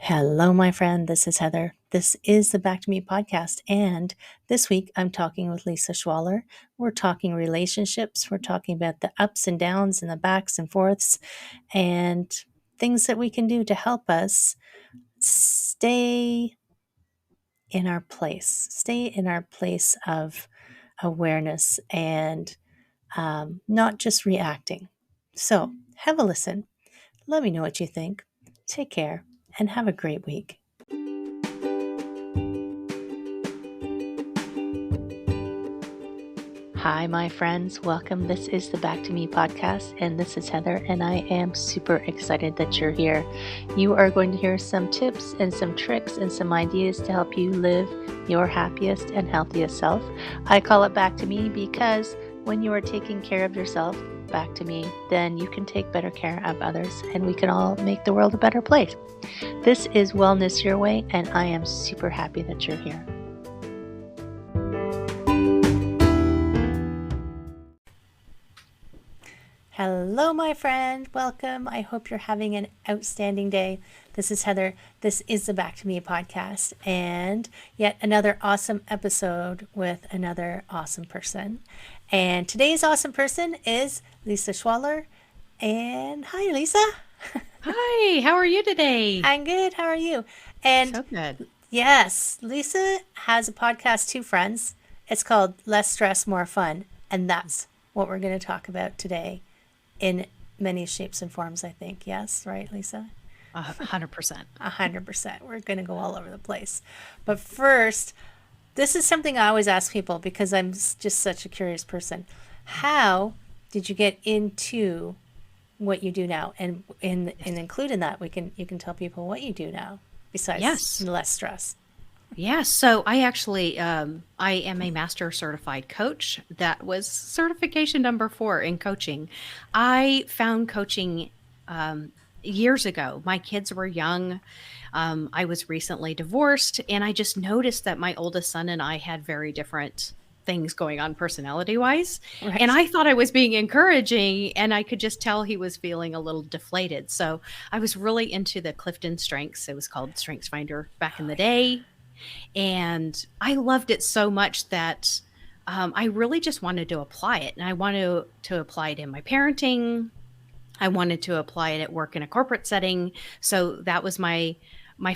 Hello, my friend. This is Heather. This is the Back to Me podcast. And this week I'm talking with Lisa Schwaller. We're talking relationships. We're talking about the ups and downs and the backs and forths and things that we can do to help us stay stay in our place of awareness and not just reacting. So have a listen. Let me know what you think. Take care and have a great week. Hi, my friends. Welcome. This is the Back to Me podcast, and this is Heather, and I am super excited that you're here. You are going to hear some tips and some tricks and some ideas to help you live your happiest and healthiest self. I call it Back to Me because when you are taking care of yourself, back to me, then you can take better care of others, and we can all make the world a better place. This is Wellness Your Way, and I am super happy that you're here. Hello, my friend. Welcome. I hope you're having an outstanding day. This is Heather. This is the Back to Me podcast, and yet another awesome episode with another awesome person. And today's awesome person is Lisa Schwaller. And hi, Lisa. Hi, how are you today? I'm good. How are you? And So good. yes, Lisa has a podcast, Two Friends. It's called Less Stress, More Fun. And that's what we're going to talk about today in many shapes and forms, I think. Yes, right, Lisa? 100%. 100%. We're going to go all over the place. But first, this is something I always ask people because I'm just such a curious person. How did you get into what you do now? And include in that, you can tell people what you do now besides Yes. less stress. Yes. So I actually, I am a master certified coach. That was certification number 4 in coaching. I found coaching years ago. My kids were young. I was recently divorced, and I just noticed that my oldest son and I had very different things going on personality wise. Right. And I thought I was being encouraging, and I could just tell he was feeling a little deflated. So I was really into the Clifton Strengths. It was called Strengths Finder back in the day. And I loved it so much that I really just wanted to apply it. And I wanted to apply it in my parenting. I wanted to apply it at work in a corporate setting. So that was my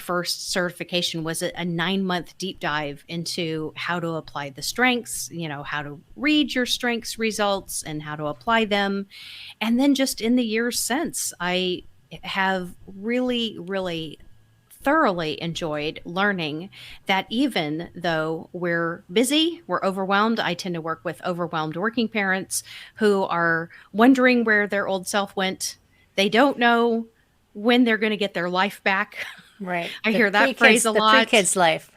first certification, was a 9-month deep dive into how to apply the strengths, how to read your strengths results and how to apply them. And then just in the years since, I have really, really thoroughly enjoyed learning that even though we're busy, we're overwhelmed. I tend to work with overwhelmed working parents who are wondering where their old self went. They don't know when they're going to get their life back. Right. I hear that phrase a lot. The pre-kids life.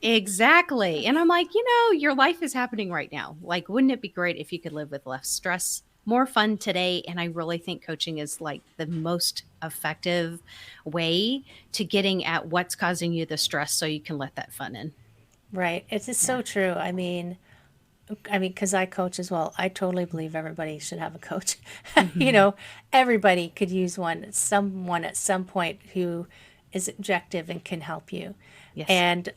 Exactly. And I'm like, your life is happening right now. Like, wouldn't it be great if you could live with less stress, more fun today? And I really think coaching is like the most effective way to getting at what's causing you the stress so you can let that fun in. Right. It's just so true. I mean, because I coach as well, I totally believe everybody should have a coach. Mm-hmm. Everybody could use someone at some point who is objective and can help you. Yes. And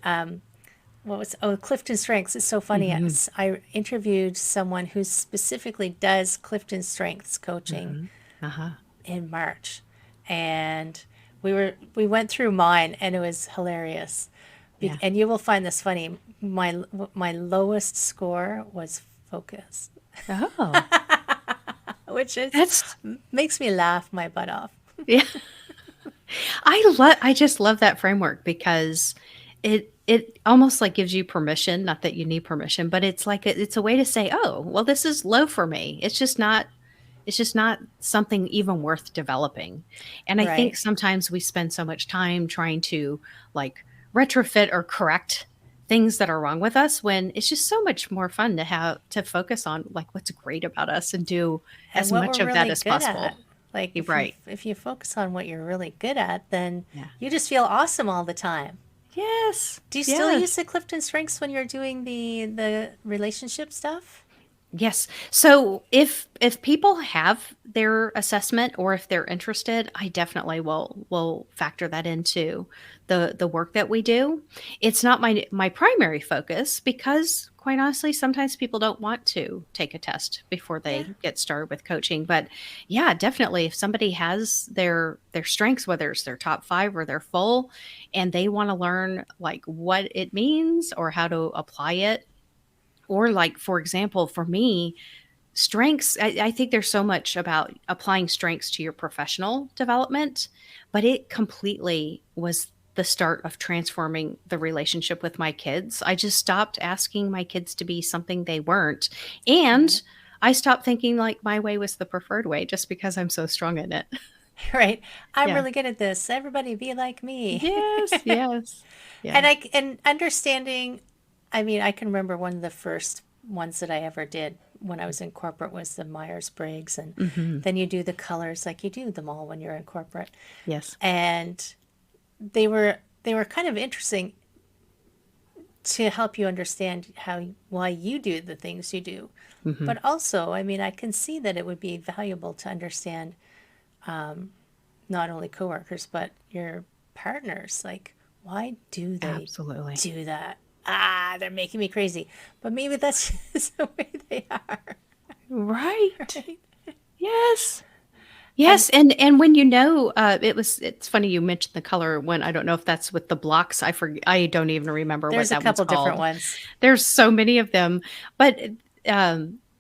Clifton Strengths is so funny. Mm-hmm. I interviewed someone who specifically does Clifton Strengths coaching Mm-hmm. Uh-huh. in March, and we went through mine, and it was hilarious. Yeah. And you will find this funny. My lowest score was focus, Oh, which that's makes me laugh my butt off. yeah. I just love that framework because it almost like gives you permission, not that you need permission, but it's like it's a way to say, oh, well, this is low for me. It's just not something even worth developing. And I think Right. sometimes we spend so much time trying to like retrofit or correct things that are wrong with us when it's just so much more fun to focus on like what's great about us and do And as what much we're of that really as good possible. at. Like You're right. if you focus on what you're really good at, then Yeah. you just feel awesome all the time. Yes. Do you still use Yes. the Clifton Strengths when you're doing the relationship stuff? Yes. So if people have their assessment or if they're interested, I definitely will factor that into the work that we do. It's not my primary focus because quite honestly, sometimes people don't want to take a test before Yeah. they get started with coaching. But yeah, definitely if somebody has their strengths, whether it's their top 5 or their full, and they want to learn like what it means or how to apply it, or like for example for me, strengths, I think there's so much about applying strengths to your professional development, but it completely was the start of transforming the relationship with my kids. I just stopped asking my kids to be something they weren't, Right. and I stopped thinking like my way was the preferred way just because I'm so strong in it. Right. I'm Yeah. really good at this. Everybody be like me. Yes, yes. And Yeah. and understanding, I mean, I can remember one of the first ones that I ever did when I was in corporate was the Myers-Briggs, and Mhm. then you do the colors like you do them all when you're in corporate. Yes. And they were kind of interesting to help you understand how why you do the things you do. Mhm. But also, I mean, I can see that it would be valuable to understand not only coworkers but your partners. Like, why do they Absolutely. do that? Ah, they're making me crazy. But maybe that's just the way they are, Right. right? Yes. And Yes, and when it's funny you mentioned the color one. I don't know if that's with the blocks. I don't even remember what there's a that one's couple different called. ones. There's so many of them, but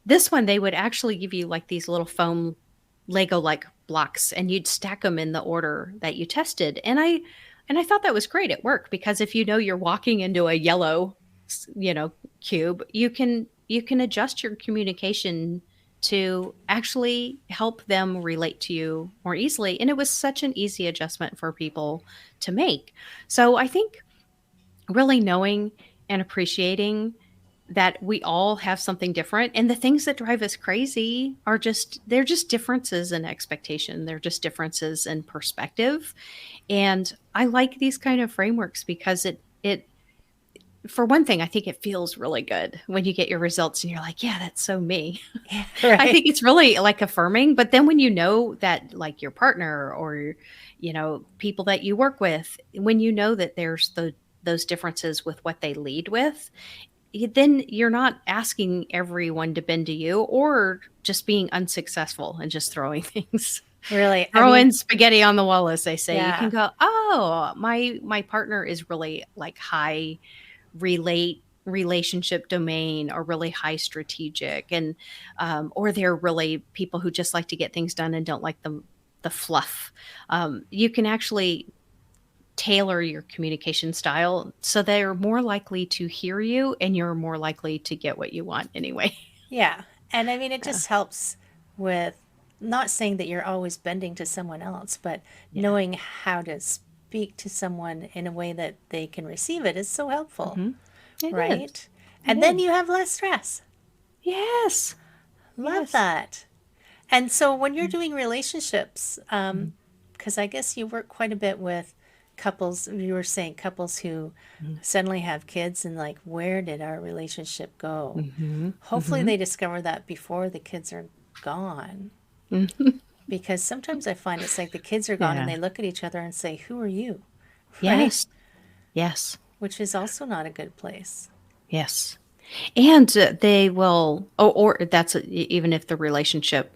this one they would actually give you like these little foam Lego like blocks, and you'd stack them in the order that you tested. And I thought that was great at work because if you know you're walking into a yellow, cube, you can adjust your communication to actually help them relate to you more easily. And it was such an easy adjustment for people to make. So I think really knowing and appreciating that we all have something different, and the things that drive us crazy are they're just differences in expectation, they're just differences in perspective. And I like these kind of frameworks because it for one thing, I think it feels really good when you get your results and you're like, yeah, that's so me. Yeah, I think right. it's really like affirming. But then when you know that like your partner or people that you work with, when you know that there's those differences with what they lead with, then you're not asking everyone to bend to you or just being unsuccessful and just throwing things. Really. I Throwing mean, spaghetti on the wall, as they say. You can yeah. go, oh, my partner is really like high relationship domain or really high strategic, and or they're really people who just like to get things done and don't like the fluff. You can actually tailor your communication style so they're more likely to hear you and you're more likely to get what you want anyway. Yeah. And I mean, it Yeah. just helps with not saying that you're always bending to someone else, but Yeah. knowing how to speak to someone in a way that they can receive it is so helpful, Hmm. It is. right? It And then is. you have less stress. Yes. Love Yes. that. And so when you're Mm-hmm. doing relationships, because I guess you work quite a bit with couples, you were saying couples who suddenly have kids and like, where did our relationship go? Hmm. Hopefully Hmm. they discover that before the kids are gone. Hmm. Because sometimes I find it's like the kids are gone and Yeah. they look at each other and say, "Who are you?" Right? Yes. Yes. Which is also not a good place. Yes. And they will, or that's even if the relationship,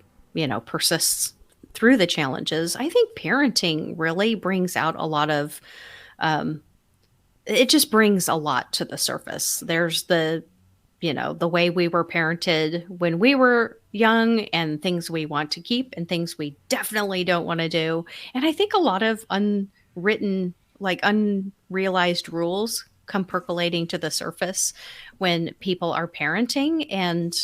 persists through the challenges. I think parenting really brings out a lot of, um, it just brings a lot to the surface. There's the way we were parented when we were young and things we want to keep and things we definitely don't want to do. And I think a lot of unwritten, like unrealized rules come percolating to the surface when people are parenting. And,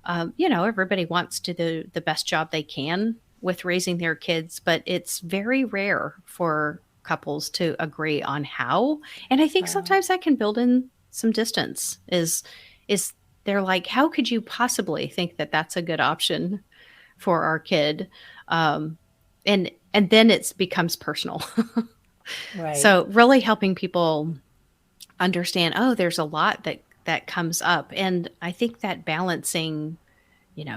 everybody wants to do the best job they can with raising their kids, but it's very rare for couples to agree on how. And I think Wow. sometimes that can build in some distance is they're like, how could you possibly think that that's a good option for our kid? Um, and then it becomes personal. Right. So really helping people understand, oh, there's a lot that comes up, and I think that balancing.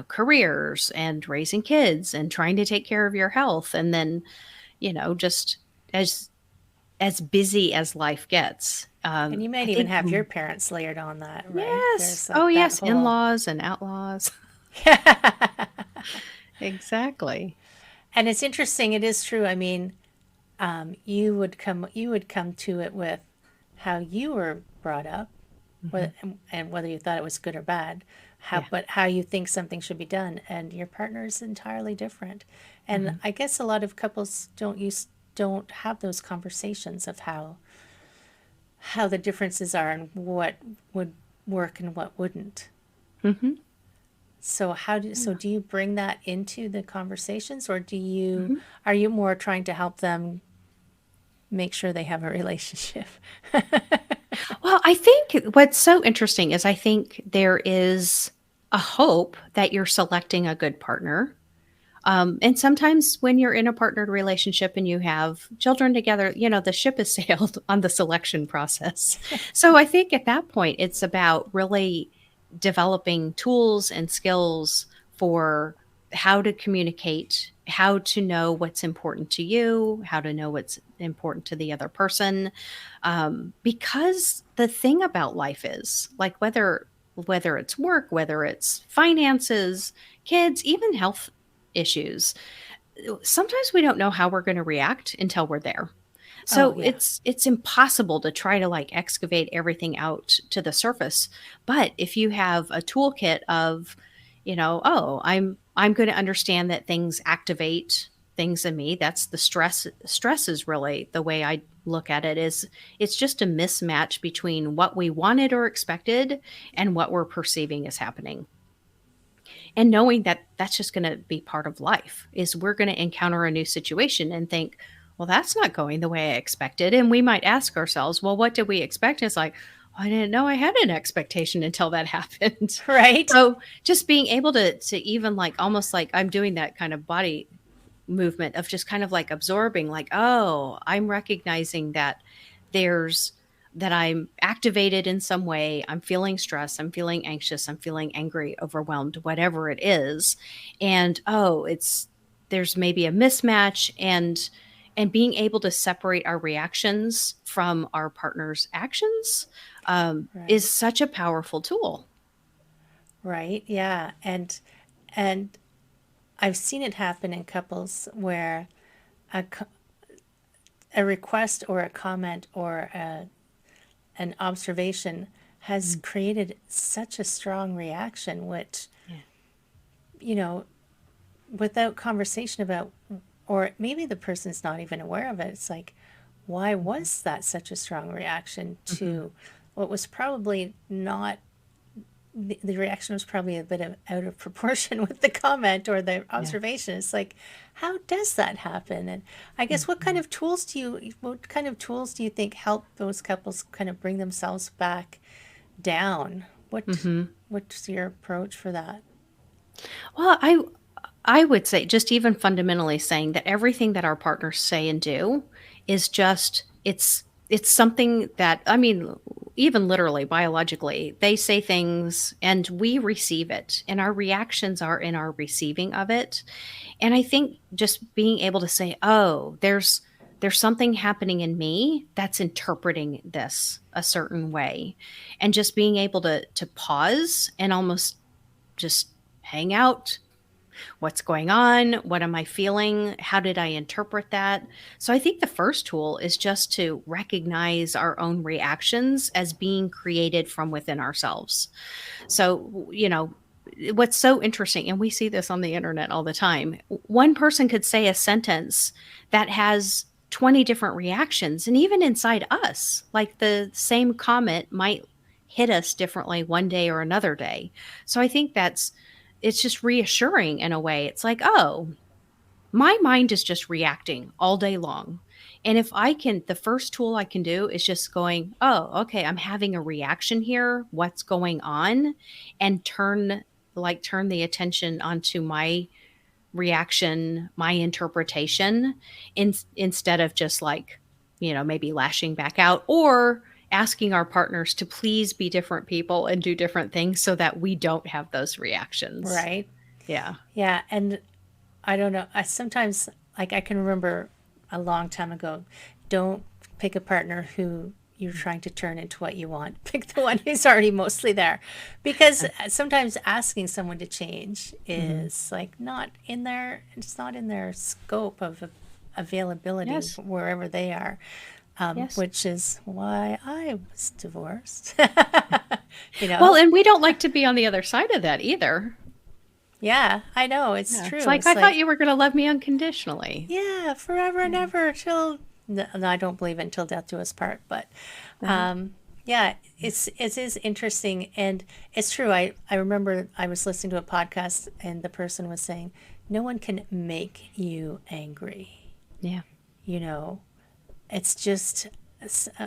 careers and raising kids and trying to take care of your health. And then, just as busy as life gets. And you I might even think, have your parents layered on that, right? yes. There's Oh, like that yes. In whole. laws and outlaws. Exactly. And it's interesting. It is true. I mean, you would come to it with how you were brought up, Hmm. and whether you thought it was good or bad, Yeah. but how you think something should be done, and your partner is entirely different. And Hmm. I guess a lot of couples don't have those conversations of how the differences are and what would work and what wouldn't. Hmm. So do you bring that into the conversations, or Hmm. are you more trying to help them make sure they have a relationship? Well, I think what's so interesting is I think there is a hope that you're selecting a good partner. And sometimes when you're in a partnered relationship and you have children together, the ship has sailed on the selection process. So I think at that point, it's about really developing tools and skills for how to communicate, how to know what's important to you, how to know what's important to the other person. Because the thing about life is like whether it's work, whether it's finances, kids, even health issues, sometimes we don't know how we're going to react until we're there. Oh So yeah. it's impossible to try to like excavate everything out to the surface. But if you have a toolkit of, oh, I'm going to understand that things activate things in me. That's the stress. Stress is really the way I look at it, is it's just a mismatch between what we wanted or expected and what we're perceiving is happening. And knowing that that's just going to be part of life, is we're going to encounter a new situation and think, well, that's not going the way I expected. And we might ask ourselves, well, what did we expect? It's like, I didn't know I had an expectation until that happened. Right. So just being able to even like almost like I'm doing that kind of body movement of just kind of like absorbing, like, oh, I'm recognizing that there's that I'm activated in some way. I'm feeling stress. I'm feeling anxious. I'm feeling angry, overwhelmed, whatever it is. And oh, there's maybe a mismatch, and being able to separate our reactions from our partner's actions is Right. such a powerful tool. Right. Yeah. And I've seen it happen in couples where a, co- a request or a comment or an observation has Mm. created such a strong reaction, which, Yeah. you know, without conversation about, or maybe the person's not even aware of it. It's like, why Mhm. was that such a strong reaction Mhm. to what was probably not, the reaction was probably a bit out of proportion with the comment or the Yeah. observation. It's like, how does that happen? And I guess Mhm. what kind of tools do you think help those couples kind of bring themselves back down? Mhm. What's your approach for that? Well, I would say just even fundamentally saying that everything that our partners say and do is just it's something that, I mean, even literally biologically, they say things and we receive it, and our reactions are in our receiving of it. And I think just being able to say, "Oh, there's something happening in me that's interpreting this a certain way." And just being able to pause and almost just hang out. What's going on? What am I feeling? How did I interpret that? So I think the first tool is just to recognize our own reactions as being created from within ourselves. So, what's so interesting, and we see this on the internet all the time, one person could say a sentence that has 20 different reactions. And even inside us, like the same comment might hit us differently one day or another day. So I think it's just reassuring in a way. It's like, oh, my mind is just reacting all day long. And if I can, the first tool I can do is just going, oh, okay, I'm having a reaction here. What's going on? And turn the attention onto my reaction, my interpretation, instead of just like, maybe lashing back out or asking our partners to please be different people and do different things so that we don't have those reactions. Right. Yeah. Yeah. And I don't know. I sometimes, like, I can remember a long time ago, don't pick a partner who you're trying to turn into what you want. Pick the one who's already mostly there. Because sometimes asking someone to change is like not in their, it's not in their scope of availability Yes. wherever they are. Yes. Which is why I was divorced. Well, and we don't like to be on the other side of that either. Yeah, I know. It's Yeah. true. It's like, I thought you were going to love me unconditionally. Yeah, forever and ever till, no, I don't believe until death do us part, but yeah, it is interesting, and it's true. I remember I was listening to a podcast and the person was saying, no one can make you angry. Yeah. It's just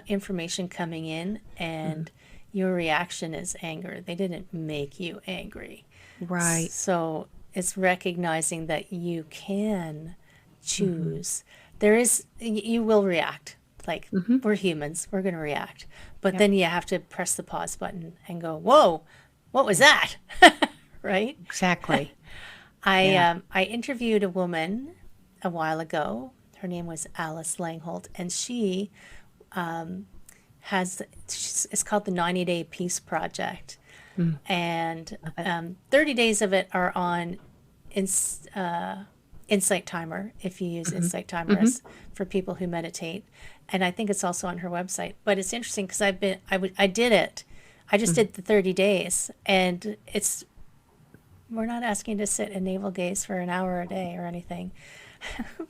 information coming in, and your reaction is anger. They didn't make you angry. Right. So it's recognizing that you can choose. There is, you will react. Like, we're humans, we're going to react. But then you have to press the pause button and go, whoa, what was that? Right? Exactly. I interviewed a woman a while ago. Her name was Alice Langholt, and she it's called the 90-Day Peace Project. And 30 days of it are on Insight Timer, if you use Insight Timer for people who meditate. And I think it's also on her website. But it's interesting because I did it. I just did the 30 days, and we're not asking to sit and navel gaze for an hour a day or anything.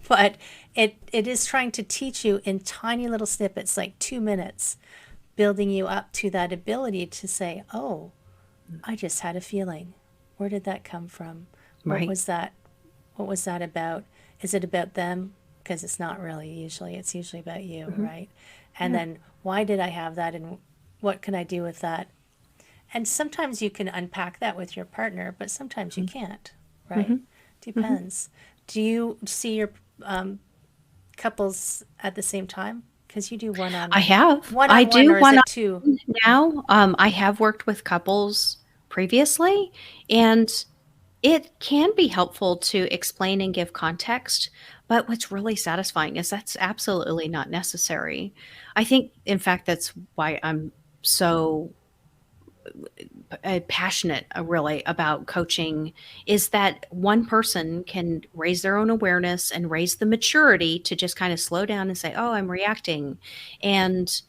But it is trying to teach you in tiny little snippets, like 2 minutes, building you up to that ability to say, oh, I just had a feeling. Where did that come from? Right. What was that? What was that about? Is it about them? Because it's not really usually. It's usually about you, right? And then why did I have that, and what can I do with that? And sometimes you can unpack that with your partner, but sometimes you can't, right? Depends. Do you see your couples at the same time? Because you do one-on-one. I have. One-on-one, I do or is one it two? now. I have worked with couples previously, and it can be helpful to explain and give context. But what's really satisfying is that's absolutely not necessary. I think, in fact, that's why I'm so passionate really about coaching, is that one person can raise their own awareness and raise the maturity to just kind of slow down and say, oh, I'm reacting. And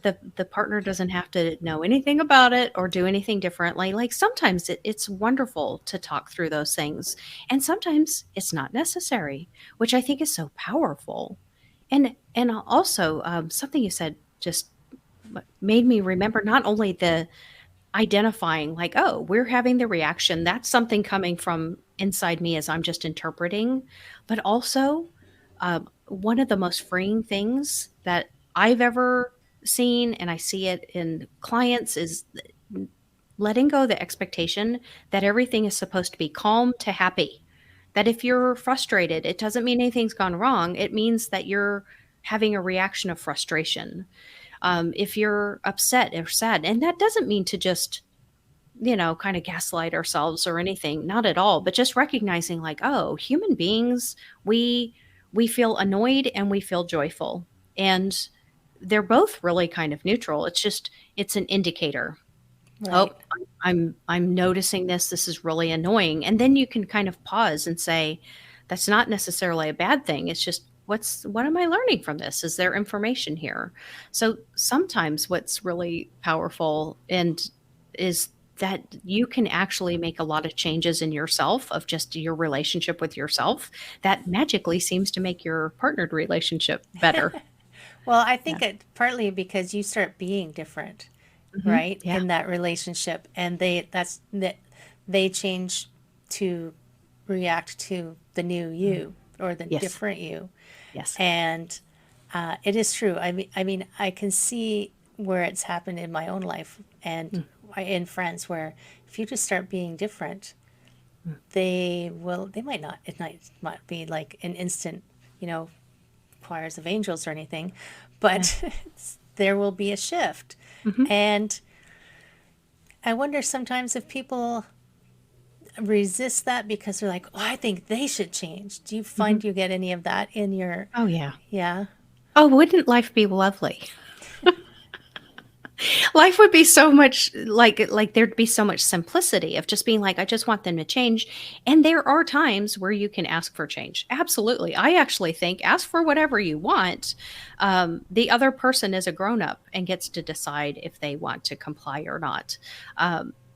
the partner doesn't have to know anything about it or do anything differently. Like, sometimes it's wonderful to talk through those things, and sometimes it's not necessary, which I think is so powerful. And also, something you said just made me remember not only the identifying, like, oh, we're having the reaction, that's something coming from inside me as I'm just interpreting, but also one of the most freeing things that I've ever seen, and I see it in clients, is letting go the expectation that everything is supposed to be calm to happy. That if you're frustrated, it doesn't mean anything's gone wrong. It means that you're having a reaction of frustration. If you're upset or sad, and that doesn't mean to just, kind of gaslight ourselves or anything, not at all, but just recognizing, like, oh, human beings, we feel annoyed and we feel joyful. And they're both really kind of neutral. It's an indicator. Right. Oh, I'm noticing this. This is really annoying. And then you can kind of pause and say, that's not necessarily a bad thing. It's just, what am I learning from this? Is there information here? So sometimes what's really powerful is that you can actually make a lot of changes in yourself, of just your relationship with yourself, that magically seems to make your partnered relationship better. Well, I think it partly because you start being different, right? Yeah. In that relationship, and they change to react to the new you, or the Yes. different you. Yes. And it is true. I mean, I can see where it's happened in my own life and in friends, where if you just start being different, they might not, it might not be like an instant, choirs of angels or anything, but there will be a shift. Mm-hmm. And I wonder sometimes if people resist that because they're like, oh, I think they should change. Do you Mm-hmm. find you get any of that in your, Oh, yeah. yeah, Oh, wouldn't life be lovely? Life would be so much like there'd be so much simplicity of just being like, I just want them to change. And there are times where you can ask for change. Absolutely. I actually think ask for whatever you want. The other person is a grown up and gets to decide if they want to comply or not.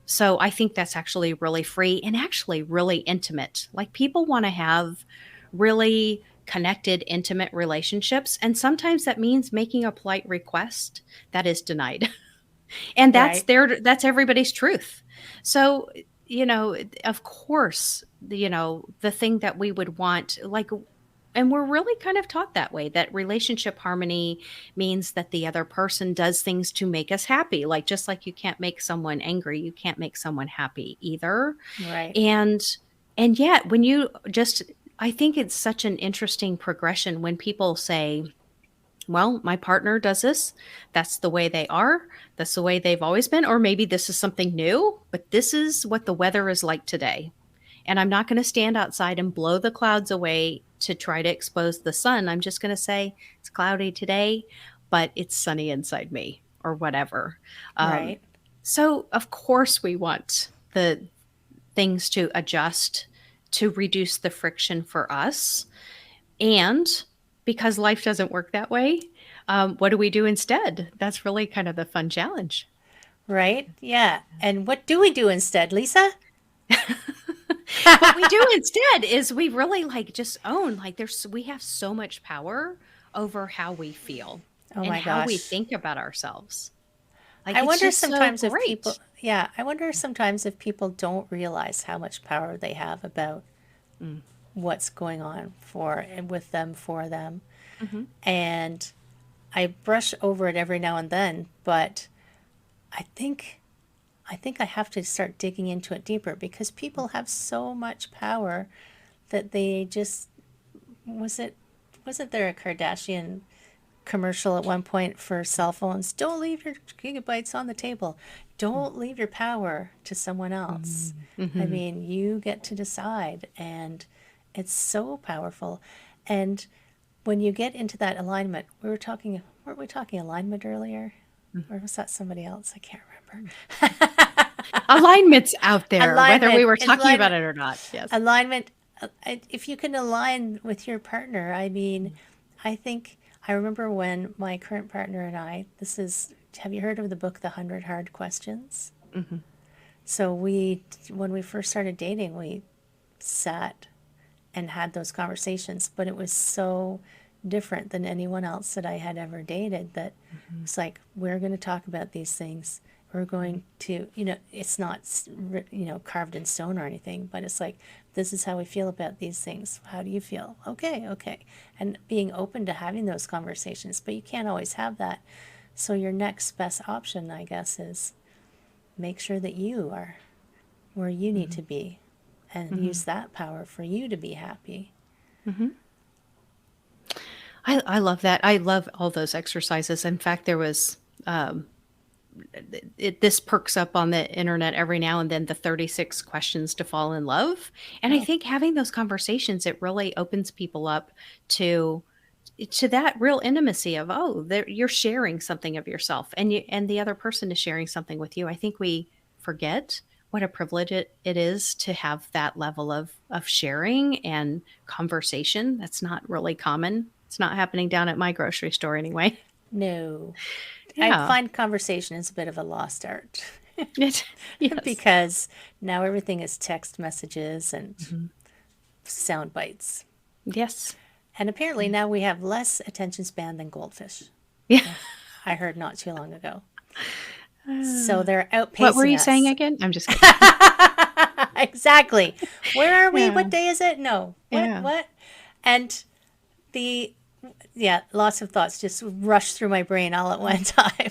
So I think that's actually really free and actually really intimate. Like people want to have really connected, intimate relationships. And sometimes that means making a polite request that is denied. And right, that's everybody's truth. So, of course, the thing that we would want, like, and we're really kind of taught that way, that relationship harmony means that the other person does things to make us happy. Like, just like you can't make someone angry, you can't make someone happy either. right, And yet when you just, I think it's such an interesting progression when people say, well, my partner does this. That's the way they are. That's the way they've always been. Or maybe this is something new, but this is what the weather is like today. And I'm not going to stand outside and blow the clouds away to try to expose the sun. I'm just going to say it's cloudy today, but it's sunny inside me or whatever. Um, right, so, of course, we want the things to adjust to reduce the friction for us. And because life doesn't work that way, what do we do instead? That's really kind of the fun challenge. right. Yeah. And what do we do instead, Lisa? What we do instead is we really like just own like we have so much power over how we feel Oh and my how we gosh. think about ourselves. Like I it's wonder just so sometimes if people, great. yeah, I wonder sometimes if people don't realize how much power they have about Mm. what's going on for and with them, for them. Hmm. And I brush over it every now and then, but I think I think I have to start digging into it deeper because people have so much power that they just was it wasn't there a Kardashian commercial at one point for cell phones? Don't leave your gigabytes on the table. Don't leave your power to someone else. I Hmm. mean, you get to decide, and it's so powerful. And when you get into that alignment, weren't we talking alignment earlier? Or was that somebody else? I can't remember. Alignment's out there, whether we Alignment, were talking about alignment, it or not. Yes. alignment. If you can align with your partner, I mean, I think I remember when my current partner and I, have you heard of the book, The 100 Hard Questions? Hmm. So when we first started dating, we sat and had those conversations, but it was so different than anyone else that I had ever dated that it's like, we're going to talk about these things. We're going to, it's not, carved in stone or anything, but it's like, this is how we feel about these things. How do you feel? Okay, okay. And being open to having those conversations, but you can't always have that. So your next best option, I guess, is make sure that you are where you need to be and Hmm. use that power for you to be happy. Hmm. I love that. I love all those exercises. In fact, there was this perks up on the internet every now and then, the 36 questions to fall in love. And I Oh, think having those conversations, it really opens people up to that real intimacy of, oh, you're sharing something of yourself and the other person is sharing something with you. I think we forget what a privilege it is to have that level of sharing and conversation. That's not really common. It's not happening down at my grocery store anyway. no. I Yeah. find conversation is a bit of a lost art Yes. because now everything is text messages and Mhm. sound bites. Yes. And apparently now we have less attention span than goldfish. Yeah. I heard not too long ago. So they're What were outpacing you saying us. again? I'm just kidding. Exactly. Where are we? Yeah. What day is it? No. What? Yeah. What? And the, yeah, lots of thoughts just rushed through my brain all at one time.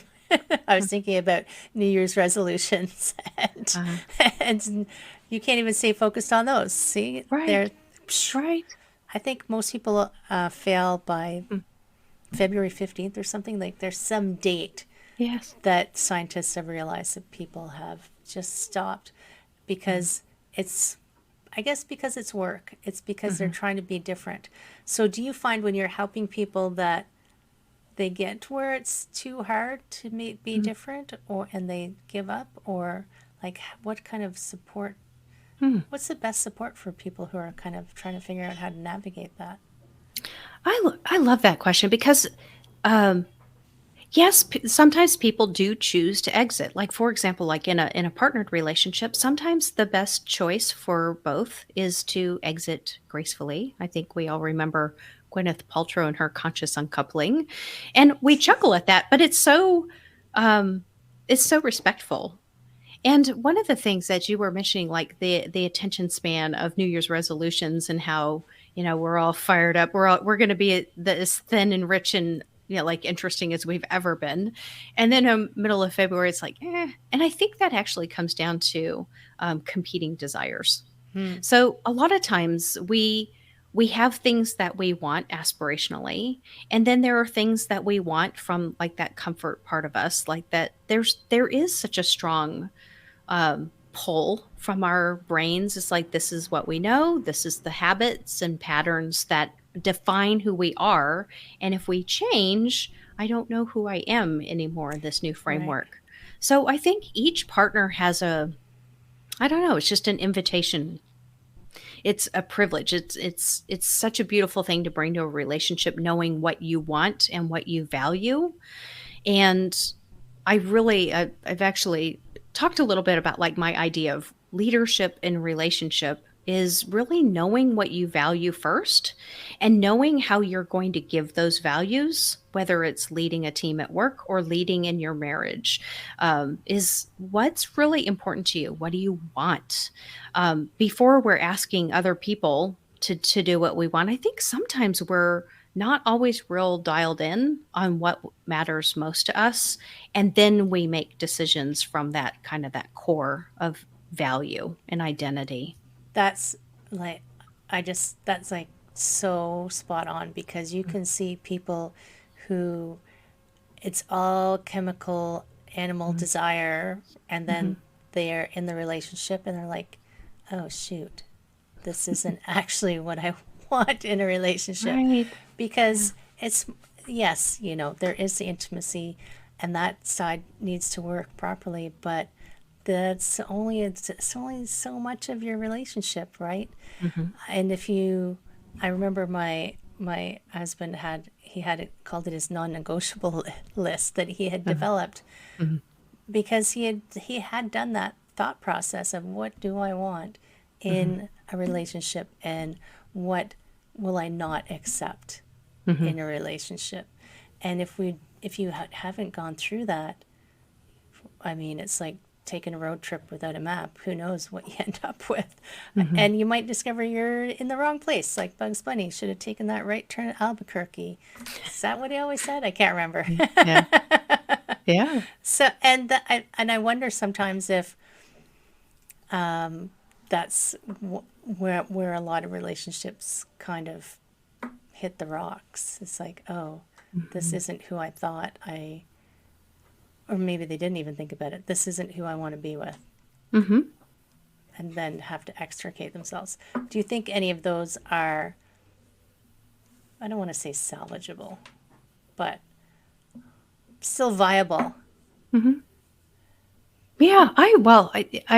I was thinking about New Year's resolutions and, Uh, and you can't even stay focused on those. See, right. psh, Right. I think most people fail by Mm. February 15th or something. Like there's some date Yes. that scientists have realized that people have just stopped because it's, I guess because it's work. It's because they're trying to be different. So do you find when you're helping people that they get to where it's too hard to be different, or and they give up, or like what kind of support, what's the best support for people who are kind of trying to figure out how to navigate that? I love that question because, um, yes, sometimes people do choose to exit. Like for example, like in a partnered relationship, sometimes the best choice for both is to exit gracefully. I think we all remember Gwyneth Paltrow and her conscious uncoupling, and we chuckle at that, but um, it's so respectful. And one of the things that you were mentioning, like the attention span of New Year's resolutions and how, we're all fired up. We're going to be as thin and rich and, like interesting as we've ever been. And then in middle of February, it's like, eh. And I think that actually comes down to competing desires. Hmm. So a lot of times we have things that we want aspirationally, and then there are things that we want from like that comfort part of us, like that there is such a strong pull from our brains. It's like, this is what we know. This is the habits and patterns that define who we are. And if we change, I don't know who I am anymore in this new Right. framework. So I think each partner has I don't know, it's just an invitation. It's a privilege. It's such a beautiful thing to bring to a relationship, knowing what you want and what you value. And I've actually talked a little bit about like my idea of leadership in relationship is really knowing what you value first and knowing how you're going to give those values, whether it's leading a team at work or leading in your marriage, is what's really important to you. What do you want? Before we're asking other people to do what we want, I think sometimes we're not always real dialed in on what matters most to us. And then we make decisions from that kind of that core of value and identity. That's like, that's like so spot on because you can see people who it's all chemical animal Mhm. desire, and Mhm. then they're in the relationship and they're like, oh shoot, this isn't actually what I want in a relationship. Right. Yeah. Because it's, yes, there is the intimacy and that side needs to work properly, but it's only so much of your relationship, right? Mhm. And if you, I remember my husband called it his non-negotiable list that he had Mhm. developed Mhm. because he had done that thought process of what do I want Mhm. in a relationship and what will I not accept Mhm. in a relationship. And if you haven't gone through that, I mean, it's like taking a road trip without a map. Who knows what you end up with? Mhm. And you might discover you're in the wrong place, like Bugs Bunny should have taken that right turn at Albuquerque. Is that what he always said? I can't remember. Yeah. Yeah. So, and I wonder sometimes if that's where a lot of relationships kind of hit the rocks. It's like, oh, this Mhm. isn't who I thought I, or maybe they didn't even think about it. This isn't who I want to be with, Mhm. and then have to extricate themselves. Do you think any of those are, I don't want to say salvageable, but still viable? Mhm. Yeah, I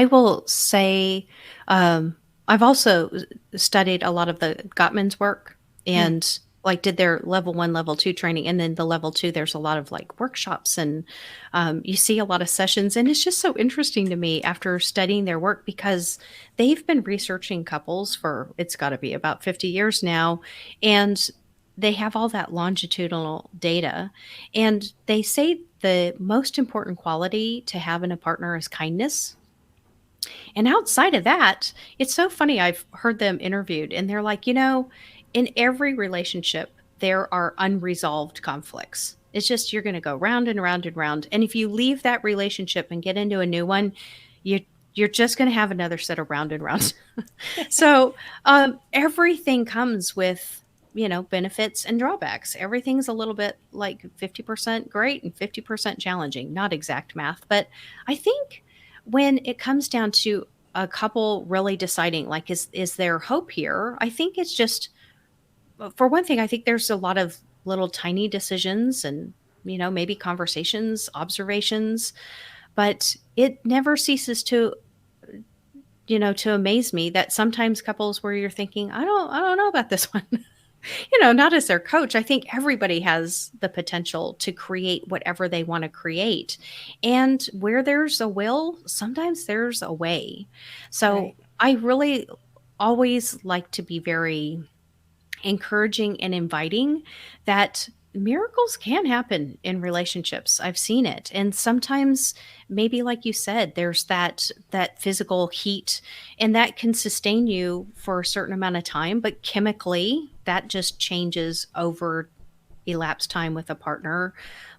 will say, I've also studied a lot of the Gottman's work Hmm. and like did their level 1, level 2 training, and then the level 2, there's a lot of like workshops and you see a lot of sessions, and it's just so interesting to me after studying their work because they've been researching couples for it's got to be about 50 years now, and they have all that longitudinal data, and they say the most important quality to have in a partner is kindness. And outside of that, it's so funny. I've heard them interviewed, and they're like, in every relationship, there are unresolved conflicts. It's just you're going to go round and round and round. And if you leave that relationship and get into a new one, you you're just going to have another set of round and round. So everything comes with benefits and drawbacks. Everything's a little bit like 50% great and 50% challenging, not exact math. But I think when it comes down to a couple really deciding, like, is there hope here? I think it's just, for one thing, I think there's a lot of little tiny decisions and, maybe conversations, observations, but it never ceases to amaze me that sometimes couples where you're thinking, I don't know about this one. Not as their coach. I think everybody has the potential to create whatever they want to create. And where there's a will, sometimes there's a way. So Right. I really always like to be very encouraging and inviting that miracles can happen in relationships. I've seen it. And sometimes maybe like you said, there's that physical heat and that can sustain you for a certain amount of time, but chemically that just changes over elapsed time with a partner.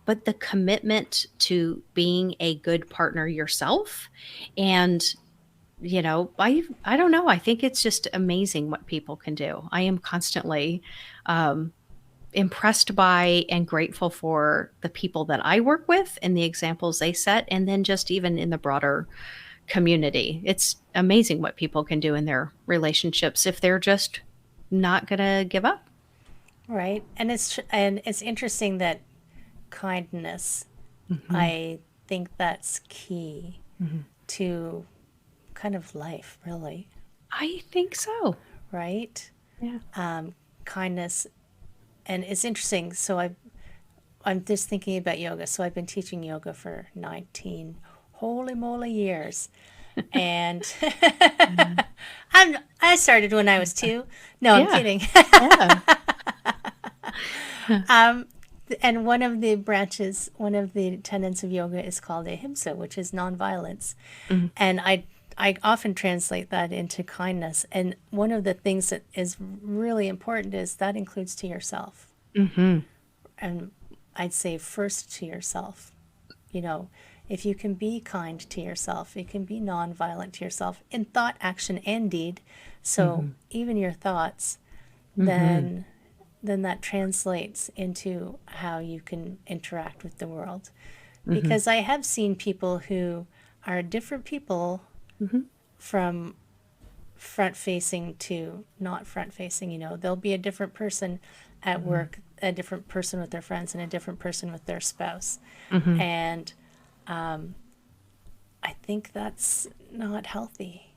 But the commitment to being a good partner yourself, and I don't know. I think it's just amazing what people can do. I am constantly um, impressed by and grateful for the people that I work with and the examples they set. And then just even in the broader community, it's amazing what people can do in their relationships if they're just not going to give up. Right. And it's interesting that kindness, Mm-hmm. I think that's key Mm-hmm. to kind of life, really, I think so. right? Yeah. Kindness. And it's interesting. I'm just thinking about yoga. So I've been teaching yoga for 19 holy moly years. And I started when I was 2. No, I'm Yeah. kidding. Yeah. And one of the tenets of yoga is called ahimsa, which is nonviolence. Mhm. And I often translate that into kindness. And one of the things that is really important is that includes to yourself. Mhm. And I'd say first to yourself. You know, if you can be kind to yourself, you can be nonviolent to yourself in thought, action, and deed. So Mhm. even your thoughts, Mhm. then that translates into how you can interact with the world. Mhm. Because I have seen people who are different people Mhm. from front facing to not front facing. They'll be a different person at Mhm. work, a different person with their friends, and a different person with their spouse. Mhm. And I think that's not healthy,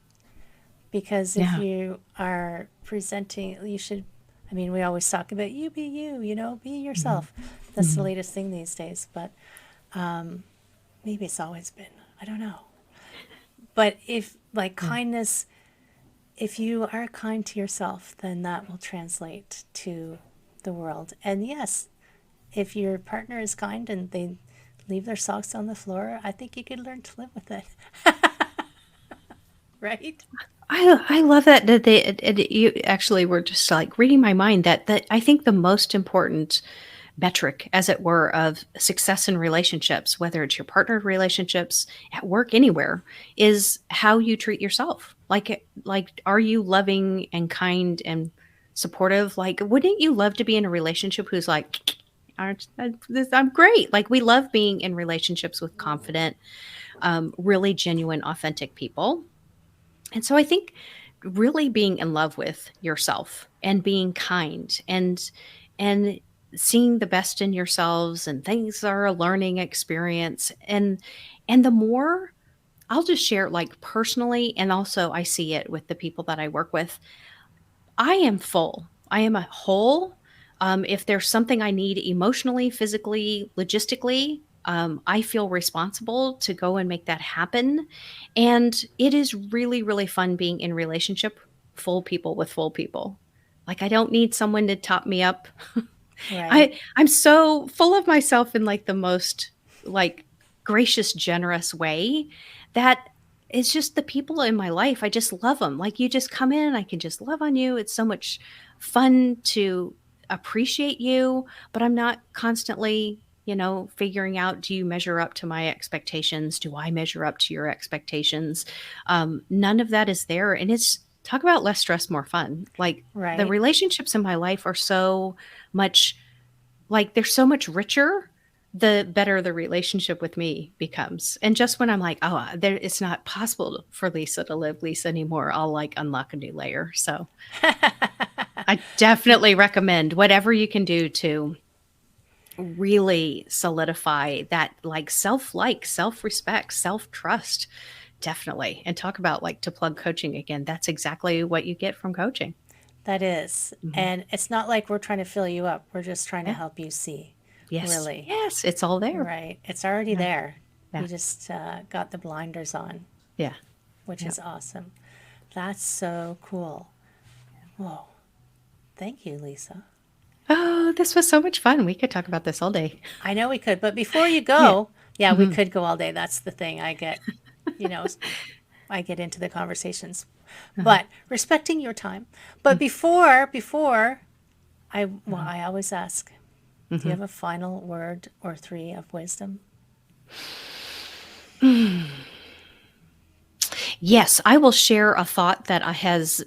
because if Yeah. you are presenting, we always talk about you be you, be Mhm. yourself. That's the Mhm. latest thing these days, but maybe it's always been. I don't know. But if, like, Yeah. kindness, if you are kind to yourself, then that will translate to the world. And yes, if your partner is kind and they leave their socks on the floor, I think you could learn to live with it. Right? I love that you actually were just like reading my mind that I think the most important metric, as it were, of success in relationships, whether it's your partnered relationships, at work, anywhere, is how you treat yourself. Like, are you loving and kind and supportive? Like, wouldn't you love to be in a relationship who's like, I'm great. Like, we love being in relationships with confident, really genuine, authentic people. And so I think really being in love with yourself and being kind and seeing the best in yourselves, and things are a learning experience. And the more, I'll just share, like, personally, and also I see it with the people that I work with. I am full. I am a whole. If there's something I need emotionally, physically, logistically, I feel responsible to go and make that happen. And it is really, really fun being in relationship, full people with full people. Like, I don't need someone to top me up. Right. I'm so full of myself in, like, the most, like, gracious, generous way, that it's just the people in my life. I just love them. Like, you just come in, I can just love on you. It's so much fun to appreciate you, but I'm not constantly, figuring out, do you measure up to my expectations? Do I measure up to your expectations? None of that is there. And talk about less stress, more fun. Like the Right. relationships in my life are so much, like they're so much richer, the better the relationship with me becomes. And just when I'm like, oh, it's not possible for Lisa to live Lisa anymore, I'll like unlock a new layer. So I definitely recommend whatever you can do to really solidify that like self-respect, self-trust. Definitely. And talk about like to plug coaching again. That's exactly what you get from coaching. That is. Mm-hmm. And it's not like we're trying to fill you up. We're just trying to Yeah. help you see. Yes. Really. Yes. It's all there. Right. It's already Yeah. there. Yeah. You just got the blinders on, Yeah. which Yeah. is awesome. That's so cool. Whoa. Thank you, Lisa. Oh, this was so much fun. We could talk about this all day. I know we could, but before you go, yeah, we Mhm. could go all day. That's the thing. I get, I get into the conversations, but respecting your time. But before I always ask, do you have a final word or three of wisdom? Yes, I will share a thought that has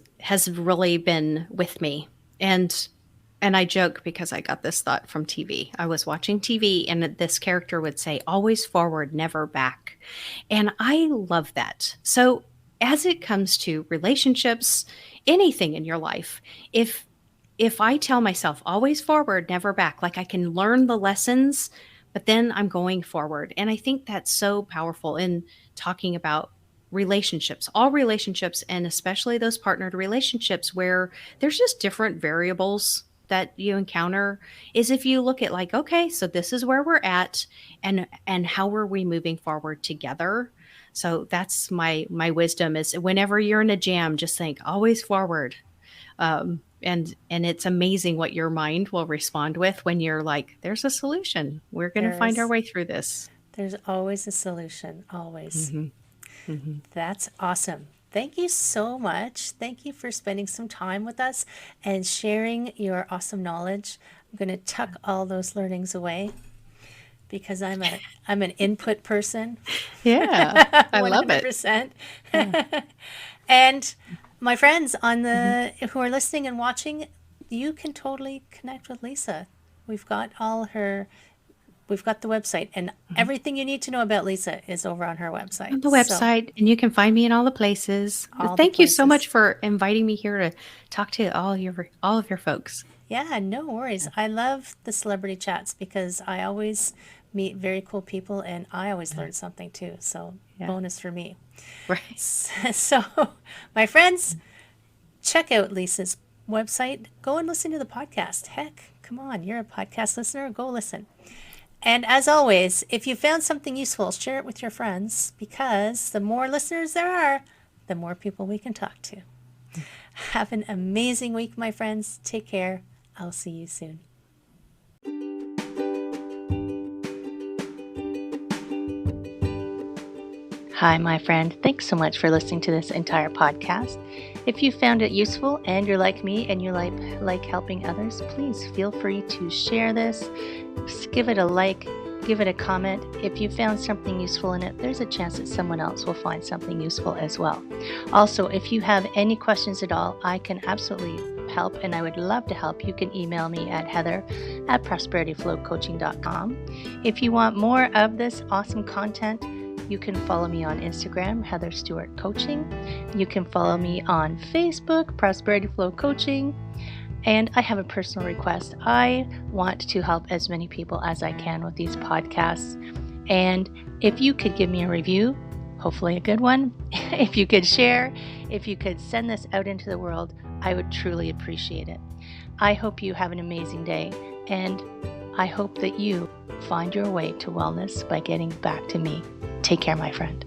really been with me. And I joke because I got this thought from TV. I was watching TV and this character would say, always forward, never back. And I love that. So as it comes to relationships, anything in your life, if I tell myself always forward, never back, like I can learn the lessons, but then I'm going forward. And I think that's so powerful in talking about relationships, all relationships, and especially those partnered relationships where there's just different variables that you encounter, is if you look at like, okay, so this is where we're at and how are we moving forward together. So that's my wisdom is whenever you're in a jam, just think always forward. And it's amazing what your mind will respond with when you're like, there's a solution. We're going to find our way through this. There's always a solution, always. Mm-hmm. Mm-hmm. That's awesome. Thank you so much. Thank you for spending some time with us and sharing your awesome knowledge. I'm going to tuck all those learnings away because I'm an input person. Yeah, I love it. 100%. Yeah. And my friends who are listening and watching, you can totally connect with Lisa. We've got the website, and everything you need to know about Lisa is over on her website. On the website, and you can find me in all the places. Thank you so much for inviting me here to talk to all of your folks. Yeah, no worries. I love the celebrity chats because I always meet very cool people, and I always learn something too. So bonus for me. Right. So, my friends, check out Lisa's website. Go and listen to the podcast. Heck, come on, you're a podcast listener. Go listen. And as always, if you found something useful, share it with your friends because the more listeners there are, the more people we can talk to. Have an amazing week, my friends. Take care. I'll see you soon. Hi, my friend. Thanks so much for listening to this entire podcast. If you found it useful and you're like me and you like helping others, please feel free to share this. Just give it a like, give it a comment. If you found something useful in it, there's a chance that someone else will find something useful as well. Also, if you have any questions at all, I can absolutely help and I would love to help. You can email me at heather@prosperityflowcoaching.com. If you want more of this awesome content, you can follow me on Instagram, Heather Stewart Coaching. You can follow me on Facebook, Prosperity Flow Coaching. And I have a personal request. I want to help as many people as I can with these podcasts. And if you could give me a review, hopefully a good one, if you could share, if you could send this out into the world, I would truly appreciate it. I hope you have an amazing day. And I hope that you find your way to wellness by getting back to me. Take care, my friend.